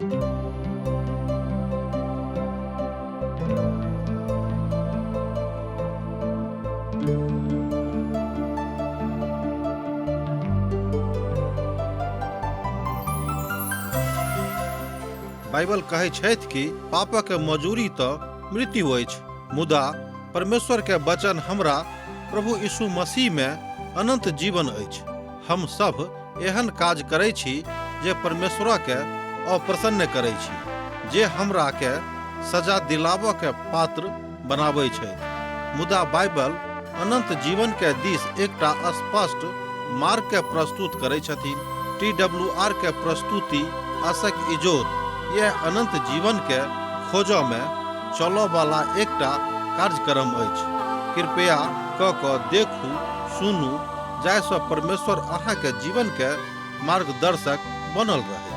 Bible कहै छथि कि पापक मजूरी तऽ मृत्यु अछि, मुदा परमेश्वर के वचन हमरा प्रभु यीशु मसीह में अनंत जीवन अछि। हम सब एहन काज करै छी जे परमेश्वर के अप्रसन्न करै छी, जे हमरा के सजा दिलाबऽ के पात्र बनाबै छै। मुदा बाइबल अनंत जीवन के दिस एकटा स्पष्ट मार्ग के प्रस्तुत करै छथिन। TWR के प्रस्तुति आशक इजोत यह अनंत जीवन के खोजो में चलो वाला एकटा कार्यक्रम अछि। कृपया क देखू, सुनू, जाहिसँ परमेश्वर अहाँ के जीवन के मार्गदर्शक बनल रहे।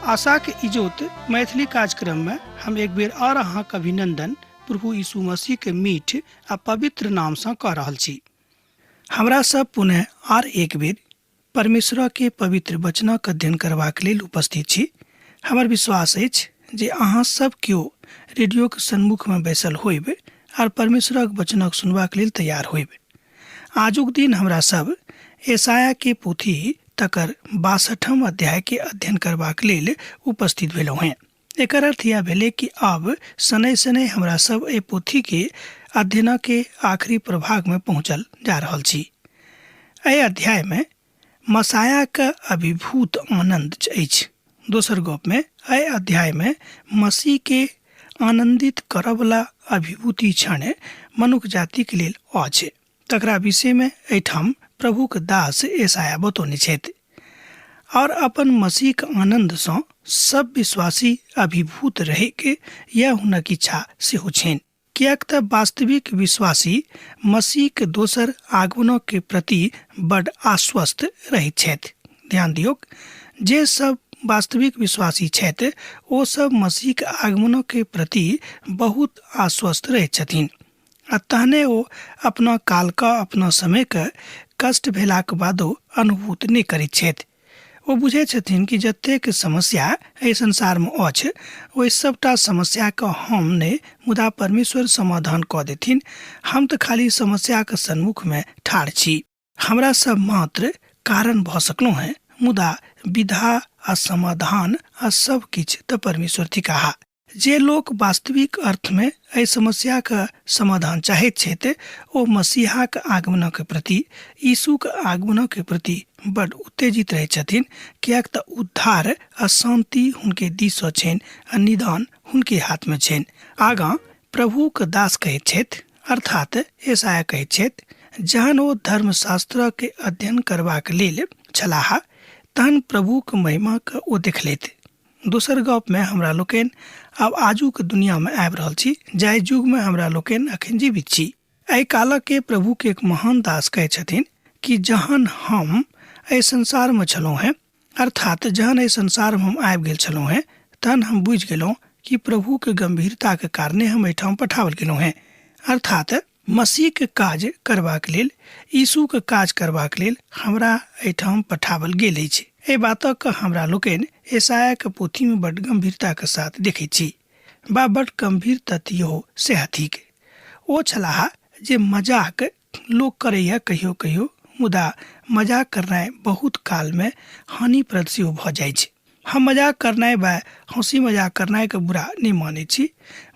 आशा के इजोत मैथिली कार्यक्रम में हम एक बेर और अहाँक अभिनंदन प्रभु यीशु मसीह के मीठ आ पवित्र नाम से कह रहल छी। हमरा सब पुनः और एक बेर परमेश्वर के पवित्र वचनक अध्ययन करबाक लेल उपस्थित छी। हमर विश्वास अछि जे अहाँ सब केओ रेडियो के सन्मुख में बैसल होइब और परमेश्वरक वचनक सुनबाक लेल तैयार होइब। आजुक दिन हमरा सब यशाया के पोथी तकर 62 अध्याय के अध्ययन करबाक लेल उपस्थित भेलहुँ हैं। एकर अर्थ यह भेले कि अब शनै शनै हमरा सब ए पोथी के अध्ययन के आखिरी प्रभाग में पहुँचल जा रहल छी। एहि अध्याय में मसाया का अभिभूत आनंद अछि। दोसर गप में एहि अध्याय में मसीह के आनंदित करबला अभिभूति क्षण मनुष्य जाति के लेल अछि। तकरा विषय में एठाम प्रभु के दास यशाया बतौने छथि और अपन मसीह के आनंद से सब विश्वासी अभिभूत रहे के यह हुनक इच्छा सेहो छनि। कियाक त वास्तविक विश्वासी मसीह के दोसर आगमनों के प्रति बड़ आश्वस्त रहैत छथि। ध्यान दियौ, जे सब वास्तविक विश्वासी छथि ओ सब मसीह के आगमनों के प्रति बहुत आश्वस्त रहैत छथिन। आ तहने ओ अपना काल का अपना समय के कष्ट भेलाक बादो अनुभूत नहीं करैत छथि। ओ बुझे छथिन कि जतेक समस्या एहि संसार में अछि ओहि सबटा समस्या का हम ने मुदा परमेश्वर समाधान क देथिन। हम तो खाली समस्या के सन्मुख में ठाढ़ छी। हमरा सब मात्र कारण भ सकलहुँ हैं, मुदा विधा आ समाधान आ सब किछ तो परमेश्वर थिकाहा। जे लोग वास्तविक अर्थ में एहि समस्या का समाधान चाहैत छथि ओ मसीहा के आगमन के प्रति, यीशु के आगमन के प्रति बड़ उत्तेजित रहै छथिन। कियाक त उद्धार आ शांति हुनके दिस छनि आ निदान हुनके हाथ में छनि। आगा प्रभु के दास कहैत छथि, अर्थात यशाया कहैत छथि, जहन ओ धर्मशास्त्र के अध्ययन करबाक लेल छलाह तहन प्रभु के महिमा के ओ देखलथि। दोसर गप में हमरा लोकनि अब आजू के दुनिया में आबि रहल छी, जाहि युग में हमरा लोकनि अखन जीवित छी। एहि काल के प्रभु के एक महान दास कहै छथिन कि जहन हम एहि संसार में छलहुँ हैं, अर्थात जहन एहि संसार में हम आबि गेल छलहुँ हैं, तहन हम बुझि गेलहुँ कि प्रभु के गंभीरता के कारणे हम एहिठाम पठाओल गेलहुँ हैं। अर्थात मसीह के काज करबाक लेल, यीशु के काज करबाक लेल हमरा एहिठाम पठावल गेल अछि। एहि बातक हमरा लोकनि यशाया के पोथी में बड़ गंभीरता के साथ देखै छी। बा बड़ गंभीर तथ्य हो सेहथिक ओ छलाह जे मजाक लोक करैया कहियो कहियो, मुदा मजाक करनाइ बहुत काल में हानिप्रद सेहो भ जाइ छै। हम मजाक करनाइ बा हंसी मजाक करनाइ के बुरा नहीं मानै छी,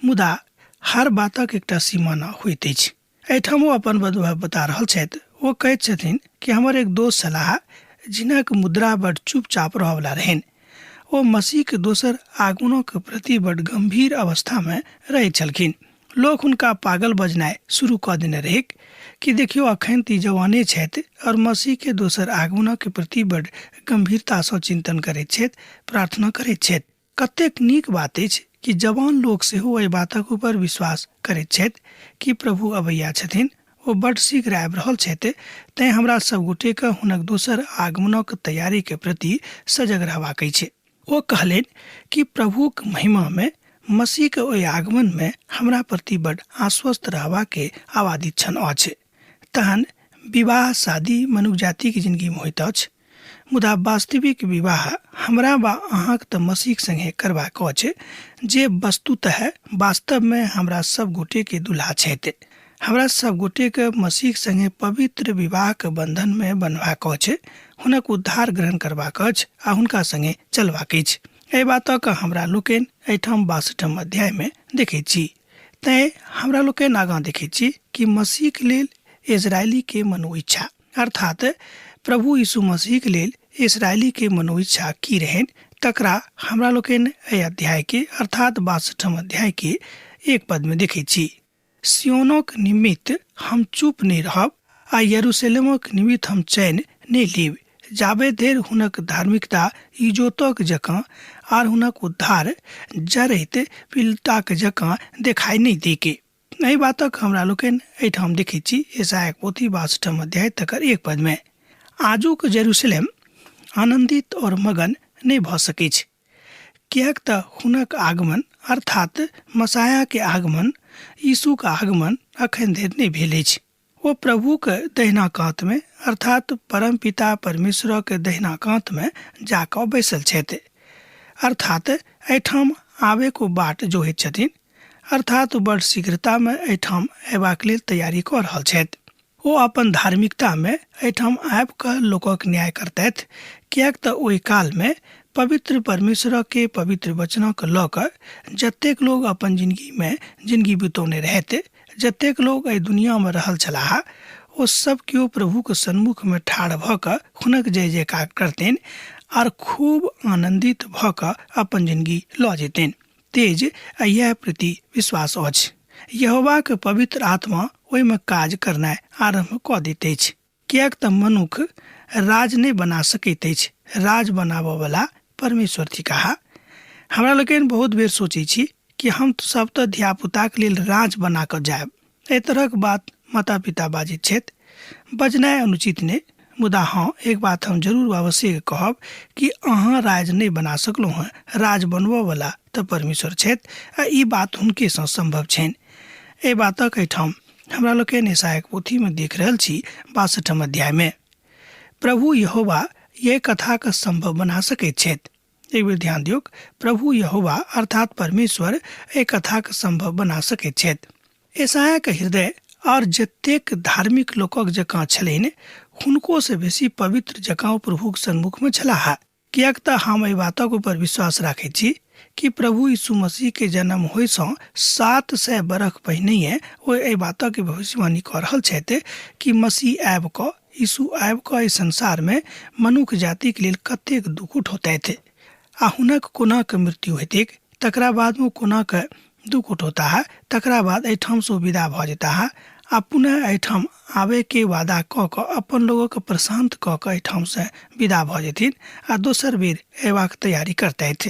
मुदा हर बातक एकटा सीमा होइत अछि। एहिठाम ओ अपन अनुभव बता रहल छथि। ओ कहैत छथिन कि हमर एक दोस्त छलाह जिनक मुद्रा बड़ चुपचाप रहवला रहनि। ओ मसीह के दोसर आगमनों के प्रति बड़ गंभीर अवस्था में रहै छलखिन। लोग हुनका पागल बजनाइ शुरू क देने रहे कि देखियो अखन ती जवाने छथि और मसीह के दोसर आगमनों के प्रति बड़ गंभीरता से चिंतन करैत छथि, प्रार्थना करैत छथि। कतेक नीक बात अछि कि जवान लोग सेहो एहि बातक ऊपर विश्वास करैत छथि कि प्रभु अबैया छथिन, ओ बड़ शीघ्र आबि रहल छथि। तैं हमरा सब गोटे के हुनक दोसर आगमनक तैयारी के प्रति सजग रहबाक अछि। ओ कहलनि कि प्रभु के महिमा में, मसीह के ओहि आगमन में हमरा प्रति बड़ आश्वस्त रहबा के आवादित क्षण अछि। तहन विवाह शादी मनुष्य जाति की जिंदगी में होइत अछि, मुदा वास्तविक विवाह हमरा वा अहाँक तऽ मसीह संगे करबाक अछि, जे वस्तुतः वास्तव में हमरा सब गोटे के दुल्हा छथि। हमरा सब गोटे के मसीह संगे पवित्र विवाह के बंधन में बनबाक अछि, हुनक उद्धार ग्रहण करबाक अछि आ हुनका संगे चलबाक अछि। एहि बातक हमरा लोकनि एहिठाम 62 अध्याय में देखै छी। तैं हमरा लोकनि आगाँ देखै छी कि मसीह के लेल इजरायली के मनोइच्छा अर्थात प्रभु यीशु मसीह के लेल इजरायली के मनोइच्छा की रहन, तकरा हमरा लोकनि एहि अध्याय के अर्थात 62 अध्याय के 1 पद में देखै छी। सियोनक निमित्त हम चुप नहीं रहब आ यरूशलेमक निमित्त हम चैन नहीं लेब, जाबे देर हुनक धार्मिकता इजोतक जकाँ आर हुनक उद्धार जरैत पिलताक जकाँ देखाई नहीं देके। एहि बातक हमरा लोकनि एहिठाम देखै छी यशायाह पोथी 62 अध्याय तकर 1 पद में। आजुक जेरूशलेम आनंदित और मगन नहीं भ सकै छै, कियाक तऽ हुनक आगमन अर्थात मसाया के आगमन, यीशु का आगमन अखन धरि नहीं भेल अछि। वो प्रभु के दहिना कांत में अर्थात परम पिता परमेश्वर के दहिना कांत में जाकर बैसल छथि, अर्थात एहिठाम आबे को बाट जोहैत छथिन, अर्थात बड़ शीघ्रता में एहिठाम अयबाक लेल तैयारी कऽ रहल छथि। ओ अपन धार्मिकता में एहिठाम आबि कऽ लोकक न्याय करतैथ, कियाक तऽ ओहि काल में पवित्र परमेश्वर के पवित्र वचनक लऽ कऽ जतेक लोग अपन जिंदगी बितौने रहथि, जतेक लोग एहि दुनिया में रहल छलाह, ओ सब केओ प्रभु के सन्मुख में ठाढ़ भऽ कऽ हुनक जय जयकार करतनि आर खूब आनंदित भऽ कऽ अपन जिंदगी लऽ जेतनि। तेज यह प्रति विश्वास अछि। यहोवा के पवित्र आत्मा ओहि में काज करनाइ आरंभ कऽ दैत अछि, कियाक तऽ मनुख राज नहीं बना सकैत अछि, राज बनाबऽ वाला परमेश्वर थिकाह। हमरा लोकनि बहुत बेर सोचै छी कि हम सब तऽ धिया पुता के लेल राज बना कऽ जायब। एहि तरहक बात माता पिता बाजैत छथि, बजनाइ अनुचित नहीं, मुदा हाँ एक बात हम जरूर अवश्य कहब कि अहाँ राज नहीं बना सकलहुँ हैं, राज बनबऽ वाला तऽ परमेश्वर छथि आ ई बात हुनके सँ संभव छनि। एहि बातक एहिठाम हमरा लोकनि यशायाह पोथी में देख रहल छी 62 अध्याय में। प्रभु यहोवा यह कथा के संभव बना सकैत छथि। एक बेर ध्यान दियौ, प्रभु यहोवा अर्थात परमेश्वर एहि कथा के संभव बना सकैत छथि। यशायाह के हृदय और जतेक धार्मिक लोकक जकाँ छलनि, हुनको से बेसी पवित्र जकाँ प्रभु के सन्मुख में छलाह, कियाक तऽ हम एहि बातक ऊपर विश्वास राखै छी कि प्रभु यीशु मसीह के जन्म होय सँ 700 बरख पहिने ओ एहि बातक के भविष्यवाणी कऽ रहल छथि कि मसीह आबि कऽ यीशु आबि कऽ एहि संसार में मनुष्य जाति के लेल कतेक दुख उठौतैथ आ हुनक कोना के मृत्यु हेतैक, तकरा बाद में कोना के दुख उठौताह, तकरा बाद एहिठाम से विदा भऽ जेताह आ पुनः एहिठाम आबे के वादा कऽ कऽ अपन लोगों के प्रशांत कऽ कऽ एहिठाम से विदा भऽ जेथिन आ दोसर बेर अयबाक तैयारी करतैथ।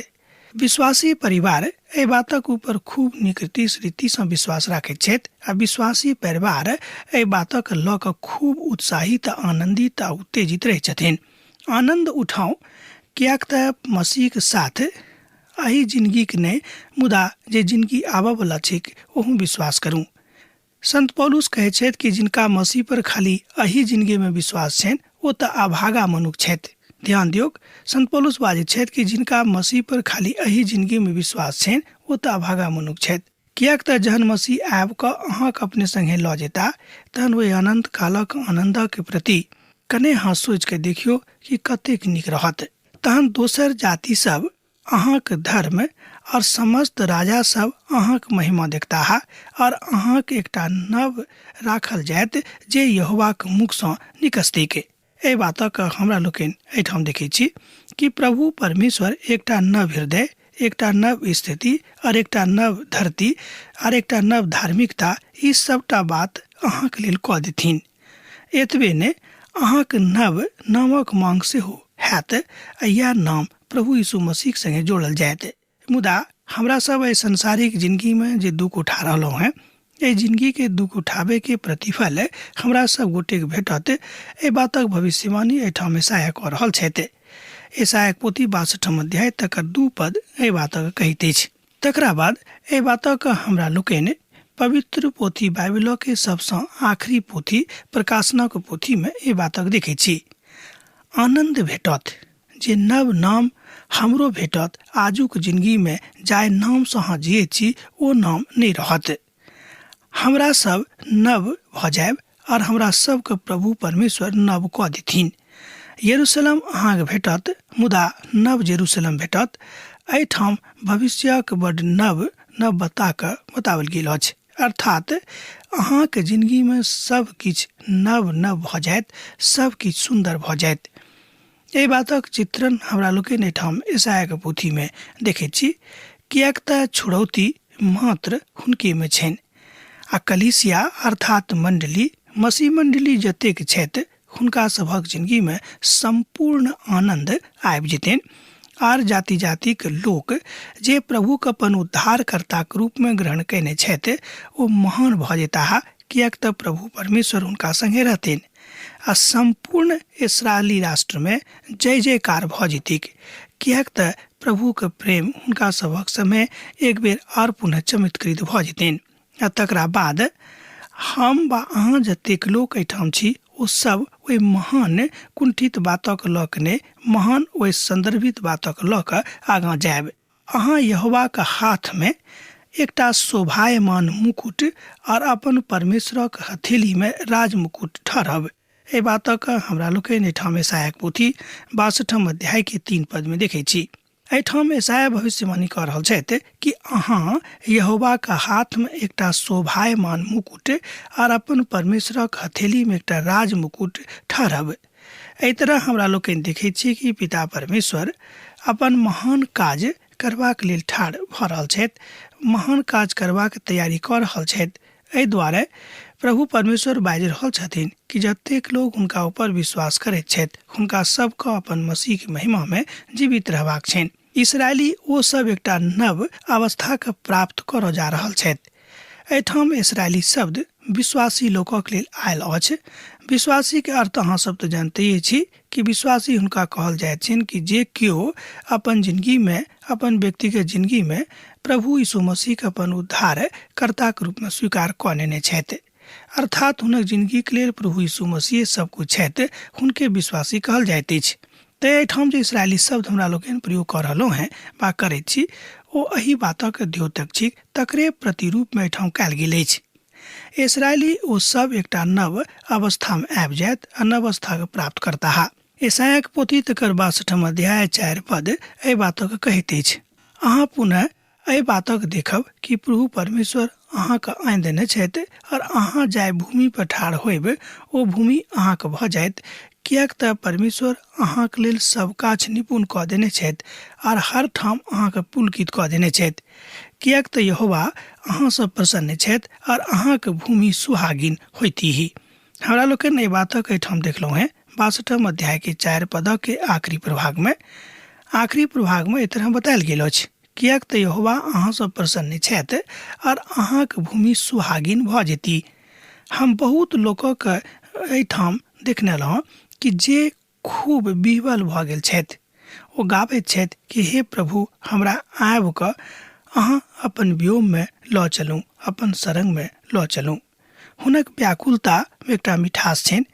विश्वासी परिवार एहि बातक ऊपर खूब नीक रीति सँ विश्वास राखैत छथि आ विश्वासी परिवार एहि बातक लऽ कऽ खूब उत्साहित, आनंदित आ उत्तेजित रहै छथिन। आनंद उठाउ, कियाक तऽ मसीह के साथ एहि जिंदगी के नहि, मुदा जे जिंदगी आबऽ वाला छै ओहू विश्वास करू। संत पौलुस कहै छथि कि जिनका मसीह पर खाली एहि जिंदगी में विश्वास छनि ओ तऽ अभागा मनुष्य छथि। ध्यान दियौ, संत पौलुस बाजैत छथि कि जिनका मसीह पर खाली एहि जिंदगी में विश्वास छनि ओ तऽ अभागा मनुष्य छथि, कियाक तऽ जहन मसीह आबि कऽ अहाँके अपने संगे लऽ जेता, तहन ओहि अनंत कालक आनंदक प्रति कने अहाँ सोचि के देखियौ कि कतेक नीक रहत। तहन दोसर जाति सब अहाँक धर्म और समस्त राजा सब अहाँक महिमा देखताह और अहाँक एकटा नव राखल जायत जे यहोवाक मुख सँ निकसतैक। एहि बातक हमरा लोकनि एहिठाम देखै छी कि प्रभु परमेश्वर एकटा नव हृदय, एकटा नव स्थिति और एकटा नव धरती और एकटा नव धार्मिकता, ई सबटा बात अहाँक लेल कऽ देथिन। एतबे ने अहाँक नव नामक मांग सेहो हैत आ यह नाम प्रभु यीशु मसीह संगे जोड़ल जायत। मुदा हमरा सब एहि संसारिक जिंदगी में जे दुख उठा रहलहुँ हैं, एहि जिंदगी के दुख उठाबे के प्रतिफल हमरा सब गोटे के भेटत, एहि बातक भविष्यवाणी एहिठाम यशायाह कऽ रहल छथि। यशायाह पोथी 62 अध्याय तकर 2 पद एहि बातक कहैत अछि। तकरा बाद एहि बातक हमरा लोकनि पवित्र पोथी बाइबल के सबसँ आखिरी पोथी प्रकाशनक पोथी में एहि बातक देखै छी। आनंद भेटत, जे नव नाम हमरो भेटत। आजुक जिंदगी में जाय नाम से अहाँ जिये छी ओ नाम नहीं रहत। हमरा सब नव भ जायब और हमरा सबके प्रभु परमेश्वर नव कऽ देथिन। यरूशलेम अहाँके भेटत, मुदा नव यरूशलेम भेटत। एहिठाम भविष्यक बड़ नव नव बताओल गेल अछि, अर्थात अहाँके जिंदगी में सब किछु नव नव भ जायत, सब किछु सुंदर भ जायत। एहि बातक चित्रण हमरा लोकनि एहिठाम यशायाह के पोथी में देखैत छी, किएक तऽ छुड़ौती मात्र हुनके में छनि आ कलीसिया अर्थात मंडली, मसीह मंडली जतेक छथि हुनका सभक जिंदगी में संपूर्ण आनंद आबि जेतनि। आर जाति जाति के लोक जे प्रभु के अपन उद्धारकर्ता के रूप में ग्रहण कयने छथि ओ महान भ जेताह, किएक तऽ प्रभु परमेश्वर हुनका संगे रहथिन आ संपूर्ण इस्राएली राष्ट्र में जय जयकार भ जेतिक, किएक तऽ प्रभु के प्रेम हुनका सभक समय एक बेर और पुनः चमत्कृत भ जेतनि। आ तकरा बाद हम बा अहाँ जतेक लोक एहिठाम छी ओ सब ओहि महान कुंठित बातक लऽ कने महान ओहि संदर्भित बातक लऽ कऽ आगाँ जायब। अहाँ यहोवा के हाथ में एकटा शोभायमान मुकुट और अपन परमेश्वरक हथेली में राज मुकुट ठहरब। एहि बातक हमरा लोकनि एहिठाम यशायाह के पोथी 62 अध्याय के 3 पद में देखै छी। एहिठाम यशायाह भविष्यवाणी कऽ रहल छथि कि अहाँ यहोवा के हाथ में एकटा शोभायमान मुकुट और अपन परमेश्वरक हथेली में एकटा राज मुकुट ठहरब। एहि तरह हमरा लोकनि देखैत छी कि पिता परमेश्वर अपन महान काज करबाक लेल ठाढ़ भऽ रहल छथि, महान काज करबाक तैयारी कऽ रहल छथि। एहि दुआरे प्रभु परमेश्वर बाजि रहल छथिन कि जतेक लोग हुनका ऊपर विश्वास करैत छथि हुनका सबके अपन मसीह के महिमा में जीवित रहबाक छनि। इसराइली ओ सब एकटा नव अवस्था के प्राप्त करऽ जा रहल छथि। एहिठाम इसराइली शब्द विश्वासी लोकक लेल आयल अछि। विश्वासी के अर्थ अहाँ सब तो जानते छी कि विश्वासी हुनका कहल जाइत छनि कि जे केओ अपन जिंदगी में, अपन व्यक्तिगत जिंदगी में प्रभु यीशु मसीह के अपन उद्धार कर्ता के रूप में स्वीकार कऽ लेने छथि, अर्थात हुनक जिंदगी के लेल प्रभु यीशु मसीह सब कुछ छथि, हुनके विश्वासी कहल जाइत अछि। तऽ एहिठाम जे इसराइली शब्द हमरा लोकनि प्रयोग कऽ रहलहुँ हैं बा करैत छी ओ एही बातक द्योतक छी, तकरे प्रतिरूप में एहिठाम कयल गेल अछि। इसराइली ओ सब एकटा नव अवस्था में आबि जायत आ नव अवस्था के प्राप्त करताह। यशायाह के पोथी तकर 62 अध्याय 4 पद एहि बातक कहैत अछि, अहाँ पुनः एहि बातक देखब कि प्रभु परमेश्वर अहाँके आनि देने छथि और अहाँ जाय भूमि पर ठाढ़ होयब ओ भूमि अहाँके भऽ जायत, किएक तऽ परमेश्वर अहाँके लेल सब काज निपुण कऽ देने छथि और हर ठाम अहाँके पुलकित कऽ देने छथि, किएक तऽ यहोवा अहाँ सब प्रसन्न छथि और अहाँके भूमि सुहागिन होइतिही। हमरा लोकनि एहि बातक एहिठाम देखलहुँ हैं 62 अध्याय के 4 पदक के आखिरी प्रभाग में एहि तरह बतायल गेल अछि, किएक तऽ यहोवा अहाँ सब प्रसन्न छथि और अहाँके भूमि सुहागिन भऽ जेती। हम बहुत लोकक एहिठाम देखने रहौं कि जे खूब विह्वल भऽ गेल छथि, ओ गाबैत छथि कि हे प्रभु हमरा आबि कऽ अहाँ अपन व्योम में लऽ चलू, अपन सरंग में लऽ चलू। हुनक व्याकुलता में एकटा मिठास छनि,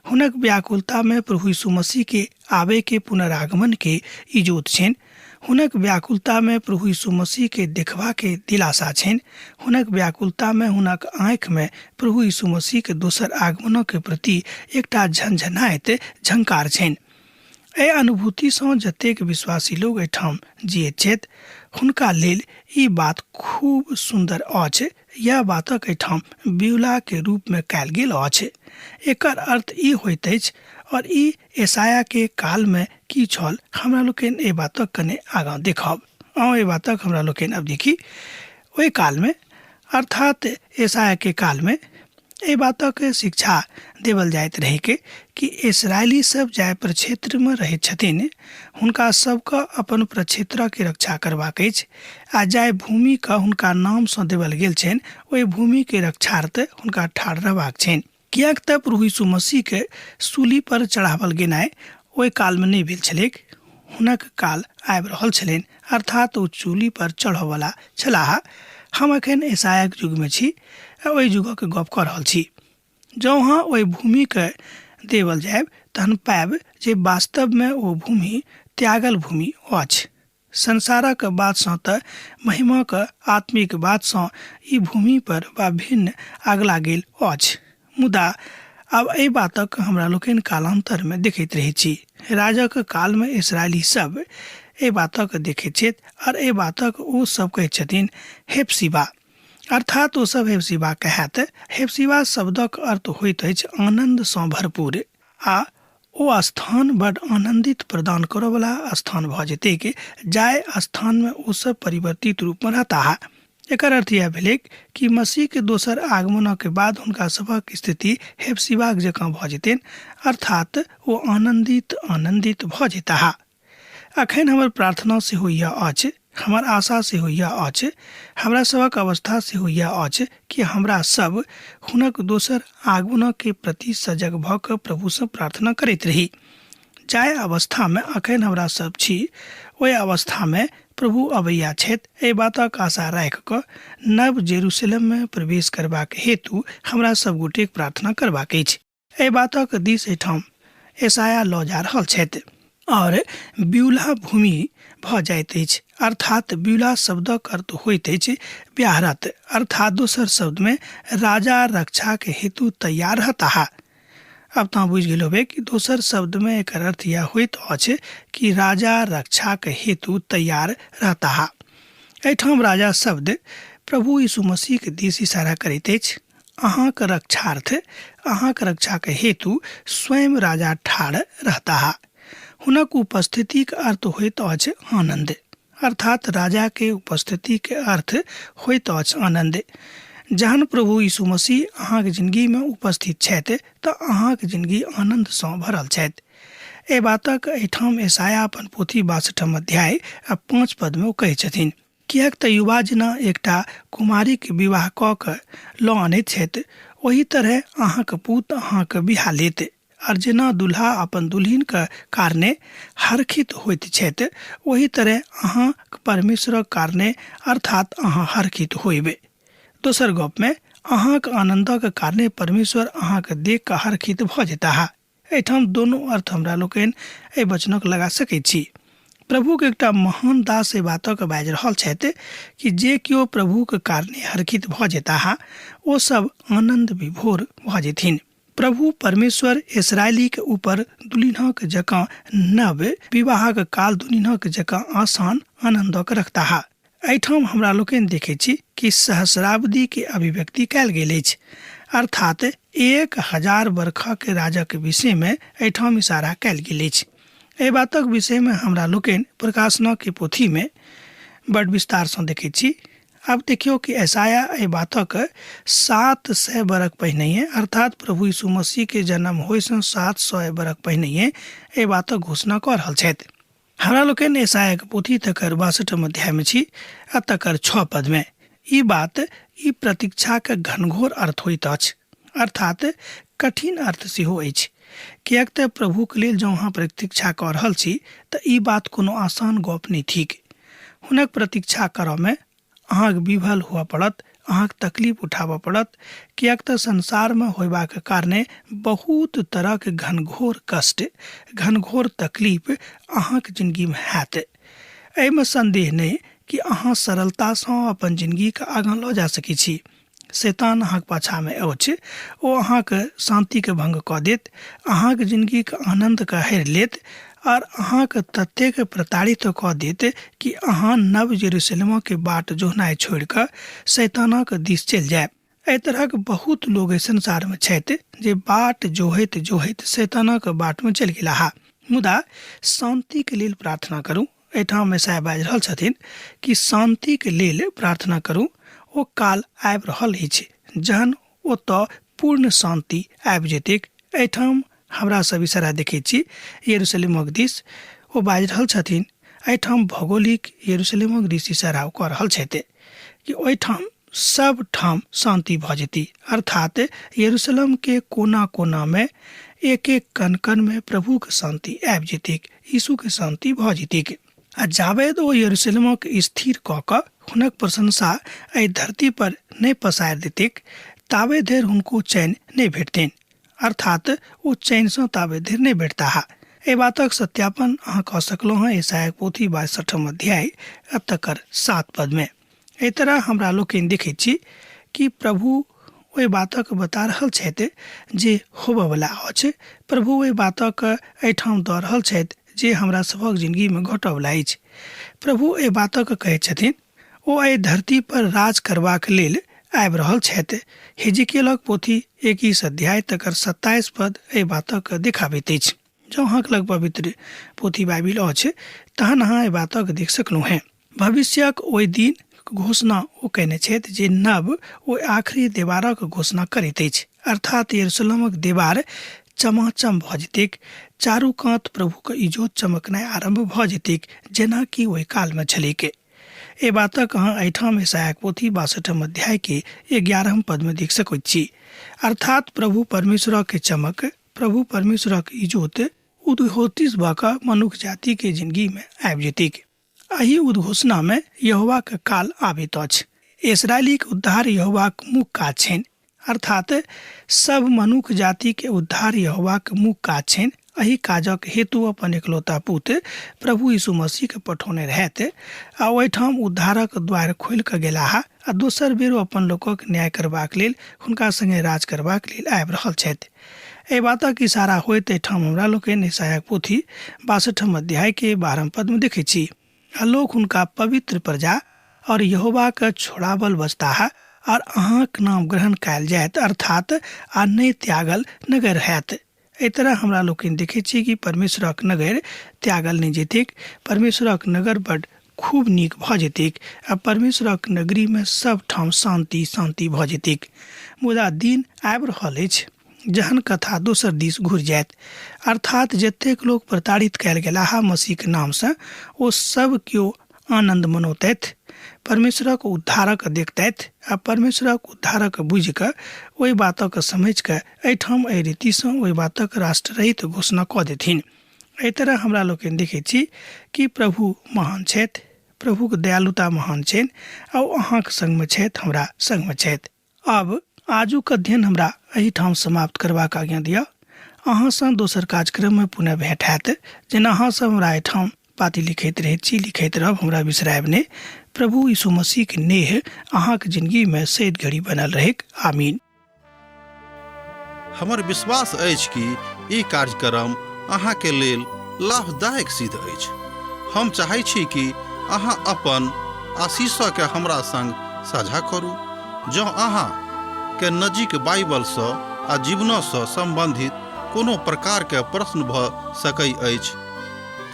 हुनक व्याकुलता में प्रभु यीशु मसीह के आबे के पुनरागमन के इजोत छनि, हुनक व्याकुलता में प्रभु यीशु मसीह के देखबा के दिलासा छनि, हुनक व्याकुलता में हुनक आँखि में प्रभु यीशु मसीह के दोसर आगमनों के प्रति एकटा झनझनाइत झंकार छनि। एहि अनुभूति सँ जतेक विश्वासी लोग एहिठाम जियैत छथि हुनका लेल ई बात खूब सुंदर अछि। यह बातक एहिठाम बिउला के रूप में कयल गेल अछि। एकर अर्थ ई होइत अछि और ई यशायाह के काल में की छल हमरा लोकनि एहि बातक कने आगाँ देखब। एहि बातक हमरा लोकनि अब देखी ओहि काल में अर्थात यशायाह के काल में एहि बातक शिक्षा देवल जाइत रहे के कि इसराइली सब जाय प्रक्षेत्र में रहैत छथिन हुनका सबके अपन प्रक्षेत्र के रक्षा करबाक अछि आ जाय भूमि के हुनका नाम सँ देवल गेल छनि ओहि भूमि के रक्षार्थ हुनका ठाढ़ रहबाक छनि। किएक तऽ प्रभु यीशु मसीह के सूली पर चढ़ावल गेनाइ ओहि काल में नहि भेल छलैक, हुनक काल आबि रहल छलनि, अर्थात ओ सूली पर चढ़ऽ वाला छलाह। हम अखन यशायाह के युग में छी, ओहि युगक गप कऽ रहल छी। जँ अहाँ ओहि भूमि के देवल जायब तहन पायब जे वास्तव में ओ भूमि त्यागल भूमि अछि। संसारक बातसँ तऽ महिमाक आत्मिक बातसँ ई भूमि पर वा भिन्न अगला गेल अछि। मुदा आब एहि बातक हमरा लोकनि कालांतर में देखैत रहै छी। राजक काल में इसराइली सब एहि बातक देखैत छथि और एहि बातक ओ सब कहै छथिन हेप्सिबा, अर्थात ओ सब हेप्सिबा कहत। हेप्सिबा शब्दक अर्थ होइत अछि आनंद सँ भरपूर, आ ओ स्थान बड़ आनंदित प्रदान करय वाला स्थान भऽ जेतै कि जाय स्थान में ओ सब परिवर्तित रूप में रहता। एकर अर्थ यह भेलै कि मसीह के दोसर आगमन के बाद हुनका सभक स्थिति हेप्सिबाक जकाँ भऽ जेतैन, अर्थात ओ आनंदित भऽ जेताह। अखन हमर प्रार्थना सेहो यह अछि, हमर आशा सेहो यह अछि, हमरा सभक अवस्था सेहो यह अछि कि हमरा सब हुनक दोसर आगमन के प्रति सजग भऽ कऽ प्रभु से प्रार्थना करैत रही। जाय अवस्था में अखन हमरा सब छी, ओहि अवस्था में प्रभु अबैया छथि। एहि बातक आशा राखि कऽ नव जेरूसलम में प्रवेश करबाक हेतु हमरा सब गोटे प्रार्थना करबाक अछि। एहि बातक दिस एहिठाम यशायाह लऽ जा रहल छथि और ब्यूला भूमि भऽ जाइत अछि, अर्थात ब्यूला शब्दक अर्थ होइत अछि ब्याहरत, अर्थात दोसर शब्द में राजा रक्षा के हेतु तैयार रहता। अब तो बुझ गेल होबे कि दोसर शब्द में एकर अर्थ यह होइत अछि कि राजा रक्षा के हेतु तैयार रहता। एहिठाम राजा शब्द प्रभु यीशु मसीह के दिस इशारा करैत अछि। अहाँक रक्षार्थ, अहाँक रक्षा के हेतु स्वयं राजा ठाढ़ रहता। हुनक उपस्थिति के अर्थ होइत अछि आनंद, अर्थात राजा के उपस्थिति के अर्थ होइत अछि आनंद। जहन प्रभु यीशु मसीह अहाँक जिंदगी में उपस्थित छथि तऽ अहाँक जिंदगी आनंद सँ भरल छथि। एहि बातक एहिठाम यशायाह अपन पोथी 62 अध्याय 5 पद में ओ कहै छथिन, किएक तऽ युवा जेना एकटा कुमारी के विवाह कऽ कऽ लऽ आनैत छथि, ओही तरह अहाँक पुत अहाँक बियाह लेत। और जेना दुल्हा अपन दुल्हिन के कारणे हर्षित होइत छथि, ओही तरह अहाँ परमेश्वरक कारणे अर्थात अहाँ हर्षित होइबे। दोसर गप में अहाँक आनंदक कारणे परमेश्वर अहाँके देख कऽ हर्षित भऽ जेताह। एहिठाम दोनों अर्थ हमरा लोकनि एहि वचनक लगा सकैत छी। प्रभु के एकटा महान दास एहि बातक बाजि रहल छथि कि जे केओ प्रभु के कारणे हर्षित भऽ जेताह, ओ सब आनंद विभोर भऽ जेथिन। प्रभु परमेश्वर इसराइली के ऊपर दुल्हिनक जकाँ नव विवाहक काल दुल्हिनक जकाँ आसान आनंदक रखता। एहिठाम हमरा लोकनि देखैत छी कि सहस्राब्दी के अभिव्यक्ति कयल गेल अछि, अर्थात 1000 वर्षक राजक विषय में एहिठाम इशारा कयल गेल अछि। एहि बातक विषय में हमरा लोकनि प्रकाशन के पोथी में बड़ विस्तार सँ देखैत छी। अब देखियो कि यशायाह एहि बातक 700 बरख पहिने, अर्थात प्रभु यीशु मसीह के जन्म होय सँ 700 बरख पहिने एहि बातक घोषणा कऽ रहल छथि। हमरा लोकनि यशायाह के पोथी तकर 62 अध्याय में छी आ तकर 6 पद में ई बात ई प्रतीक्षा के घनघोर अर्थ होइत अछि, अर्थात कठिन अर्थ सेहो अछि। किएक तऽ प्रभु के लेल जँ अहाँ प्रतीक्षा कऽ रहल छी तऽ ई बात कोनो आसान गप नहि थिक। हुनक प्रतीक्षा करऽ में अहाँक विभल हुअ पड़त, अहाँक तकलीफ उठाबऽ पड़त, किएक तऽ संसार में होयबाक कारणे बहुत तरह के घनघोर कष्ट, घनघोर तकलीफ अहाँक जिंदगी में हैत। एहिमे संदेह नहीं कि अहाँ सरलता सँ अपन जिंदगी के आगाँ लऽ जा सकै छी। शैतान अहाँक पाछा में अछि, ओ अहाँके शांति के भंग कऽ देत, अहाँक जिंदगी के आनंद के हरि लेत और अहाँके ततेक प्रताड़ित कऽ देत कि अहाँ नव जेरूसलम के बाट जोहनाइ छोड़ि कऽ शैतानक दिस चलि जायब। एहि तरहक बहुत लोग एहि संसार में छथि जे बाट जोहैत जोहैत शैतानक बाट में चलि गेलाह। मुदा शांति के लेल प्रार्थना करू। एहिठाम यशायाह बाजि रहल छथिन कि शांति के लेल प्रार्थना करू। ओ काल आबि रहल अछि जहन ओतऽ पूर्ण शांति आबि जेतैक। एहिठाम हमरा सब इशारा देखैत छी यरूशलेमक दिस ओ बाजि रहल छथिन। एहिठाम भौगोलिक यरूशलेमक दिस इशारा कऽ रहल छथि कि ओहिठाम सब ठाम शांति भऽ जेती, अर्थात यरूशलेम के कोना कोना में एक एक कण कण में प्रभु के शांति आबि जेतैक, यीशु के शांति भऽ जेतैक। आ जाबेद ओ यरूशलेमक स्थिर कऽ कऽ हुनक प्रशंसा एहि धरती पर नहि पसारि देतैक, ताबे धरि हुनको चैन नहि भेटतनि। अर्थात वो चैन से ताबे धीर नहीं बैठता है। ए बातक सत्यापन अहाँ कह सकलो हैं ईसाया पोथी 62 अध्याय तकर 7 पद में। ए तरह हमरा लोग देखे छी कि प्रभु ओहि बातक बता रहल छथि जे होबे वाला अछि। प्रभु ओहि बातक एहिठाम दऽ रहल छथि जे हमरा सभक जिंदगी में घटय वाला अछि। प्रभु एहि बातक कहै छथिन ओ एहि धरती पर राज करबाक लेल आबि रहल छथि। हिजकियलक पोथी 21 अध्याय तकर 27 पद एहि बातक देखाबैत अछि। जँ अहाँक लग पवित्र पोथी बाइबिल अछि तहन अहाँ एहि बातक देख सकलहुँ हैं। भविष्यक ओहि दिन घोषणा ओ कयने छथि जे नव ओ आखिरी देवारक घोषणा करैत अछि। अर्थात यरूशलेमक देवार चमाचम भऽ जेतैक, चारू कात प्रभुक इजोत चमकनाइ आरंभ भऽ जेतैक, जेना कि ओहि काल में छलैक। ए बातक अहाँ एहिठाम ईसाया पोथी 62 अध्याय के 11 पद में देख सकैत छी। अर्थात प्रभु परमेश्वरक चमक, प्रभु परमेश्वरक इजोत उद्घोषित भऽ कऽ मनुष्य जाति के जिंदगी में आबि जेतैक। एहि उद्घोषणा में यहोवा के काल आबैत अछि। इस्राएली के उद्धार यहोवा के मुख्य काज छनि। अर्थात सब मनुष्य जाति के उद्धार यहोवा के मुख्य काज छनि। एहि काजक हेतु अपन एकलौता पुत्र प्रभु यीशु मसीह के पठौने रहथि आ ओहिठाम उद्धारक द्वार खोलि कऽ गेलाह आ दोसर बेर अपन लोकक न्याय करबाक लेल हुनका संगे राज करबाक लेल आबि रहल छथि। एहि बातक इशारा होइत एहिठाम हमरा लोकनि ईसाया पोथी 62 अध्याय के 12 पद में देखै छी। आ लोक हुनका पवित्र प्रजा और यहोवा के छोड़ावल बचताह और अहाँक नाम ग्रहण कयल जायत, अर्थात आ नहि त्यागल नगर हैत। एहि तरह हमरा लोकनि देखै छी कि परमेश्वरक नगर त्यागल नहि जेतैक। परमेश्वरक नगर बड खूब नीक भऽ जेतैक आ परमेश्वरक नगरी में सब ठाम शांति शांति भऽ जेतैक। मुदा दिन आबि रहल अछि जहन कथा दोसर दिस घुरि जायत। अर्थात जतेक लोग प्रताड़ित कयल गेलाह मसीह के नाम से ओ सब केओ आनंद मनौतैथ, परमेश्वरक उद्धारक देखतैथ आ परमेश्वरक उद्धारक बुझि कऽ ओहि बातक समझि कऽ एहिठाम एहि रीति सँ ओहि बातक राष्ट्ररहित घोषणा कऽ देथिन। एहि तरह हमरा लोकनि देखै छी कि प्रभु महान छथि, प्रभुक दयालुता महान छनि आ ओ अहाँक संग में छथि, हमरा संग में छथि। अब आजुक अध्ययन हमरा एहिठाम समाप्त करबाक आज्ञा दिअ। अहाँ सँ दोसर कार्यक्रम में पुनः भेंट हैत। जेना अहाँ सब हमरा एहिठाम पाती लिखैत रहैत छी, लिखैत रहब, हमरा बिसरायब नहि। प्रभु यीशु मसीह के नेह अहाँक जिंदगी में सैद घड़ी बनल रहेक। आमीन। हमर विश्वास अछि कि ई कार्यक्रम अहाँ के लेल लाभदायक सिद्ध अछि। हम चाहै छी कि अहाँ अपन आशीषक के हमरा संग साझा करू। जँ अहाँ के नजीक बाइबल सँ आ जीवन सँ संबंधित कोनो प्रकार के प्रश्न भऽ सकै अछि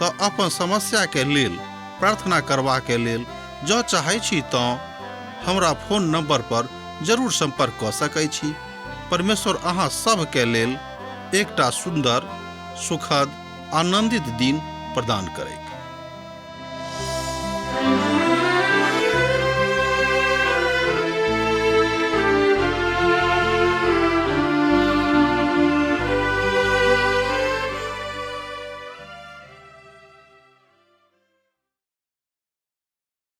तऽ अपन समस्या के लेल प्रार्थना करबा के लेल जँ चाहै छी तऽ हमरा फोन नंबर पर जरूर संपर्क कऽ सकै छी। परमेश्वर अहाँ सब के लेल एकटा सुंदर, सुखद, आनंदित दिन प्रदान करै।